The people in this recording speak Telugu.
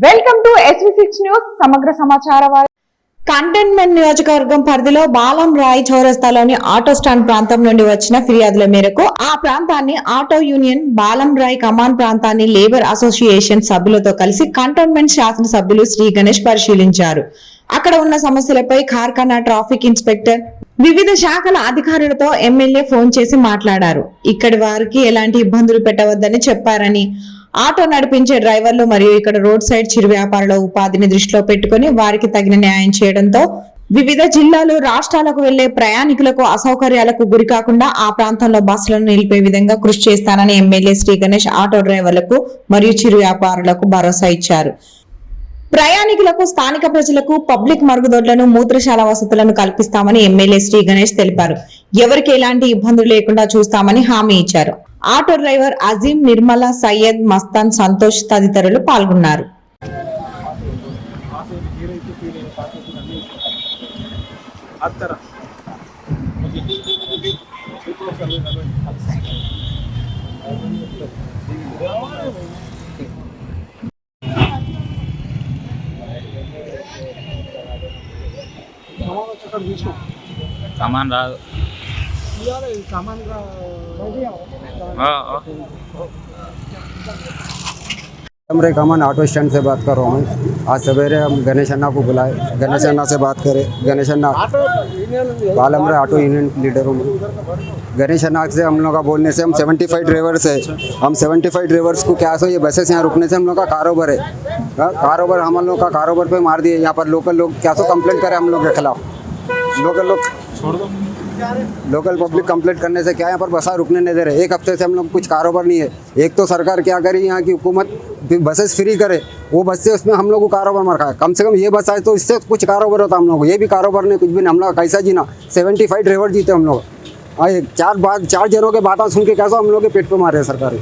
వెల్కమ్ టు SV6 న్యూస్ సమగ్ర సమాచార కంటైన్మెంట్ నియోజకవర్గం పరిధిలో బాలం రాయ్ చౌరస్తాలోని ఆటో స్టాండ్ ప్రాంతం నుండి వచ్చిన ఫిర్యాదుల మేరకు ఆ ప్రాంతాన్ని ఆటో యూనియన్ బాలం రాయ్ కమాన్ ప్రాంతాన్ని లేబర్ అసోసియేషన్ సభ్యులతో కలిసి కంటైన్మెంట్ శాసన సభ్యులు శ్రీ గణేష్ పరిశీలించారు. అక్కడ ఉన్న సమస్యలపై కార్ఖానా ట్రాఫిక్ ఇన్స్పెక్టర్ వివిధ శాఖల అధికారులతో ఎమ్మెల్యే ఫోన్ చేసి మాట్లాడారు. ఇక్కడి వారికి ఎలాంటి ఇబ్బందులు పెట్టవద్దని చెప్పారని, ఆటో నడిపించే డ్రైవర్లు మరియు ఇక్కడ రోడ్ సైడ్ చిరు వ్యాపారుల ఉపాధిని దృష్టిలో పెట్టుకుని వారికి తగిన న్యాయం చేయడంతో వివిధ జిల్లాలు రాష్ట్రాలకు వెళ్లే ప్రయాణికులకు అసౌకర్యాలకు గురి కాకుండా ఆ ప్రాంతంలో బస్సులను నిలిపే విధంగా కృషి చేస్తానని ఎమ్మెల్యే శ్రీ గణేష్ ఆటో డ్రైవర్లకు మరియు చిరు వ్యాపారులకు భరోసా ఇచ్చారు. ప్రయాణికులకు, స్థానిక ప్రజలకు పబ్లిక్ మరుగుదొడ్లను, మూత్రశాల వసతులను కల్పిస్తామని ఎమ్మెల్యే శ్రీ గణేష్ తెలిపారు. ఎవరికి ఎలాంటి ఇబ్బందులు లేకుండా చూస్తామని హామీ ఇచ్చారు. ఆటో డ్రైవర్ అజీం, నిర్మల, సయ్యద్, మస్తాన్, సంతోష్ తదితరులు పాల్గొన్నారు. सामान राहतो हमरे कमान ऑटो स्टैंड से बात कर रहा हूँ मैं। आज सवेरे हम गणेश अन्ना को बुलाए, गणेश अन्ना से बात करें। गणेश अन्ना बालमरा ऑटो यूनियन लीडर हूँ मैं। गणेश अन्ना से हम लोग का बोलने से हम 75 ड्राइवर्स है। हम 75 ड्राइवर्स को क्या सो ये बसेस यहाँ रुकने से हम लोग का कारोबार है। कारोबार हम लोग का कारोबार पे मार दिए। यहाँ पर लोकल लोग क्या सो कंप्लेंट करे हम लोग के खिलाफ। लोकल पब्लिक कंप्लेंट करने से क्या यहाँ पर बसा रुकने नहीं दे रहे। एक हफ्ते से हम लोग कुछ कारोबार नहीं है। एक तो सरकार क्या करी, यहाँ की हुकूमत बसेस फ्री करे, वो बस से उसमें हम लोग को कारोबार मार खाए। कम से कम ये बस आए तो इससे कुछ कारोबार होता हम लोग को। ये भी कारोबार नहीं, कुछ भी नहीं। हम लोग कैसा जीना, 75 ड्राइवर जीते हम लोग। चार जनों के बातें सुन के कैसा हम लोग के पेट पे मारे सरकार।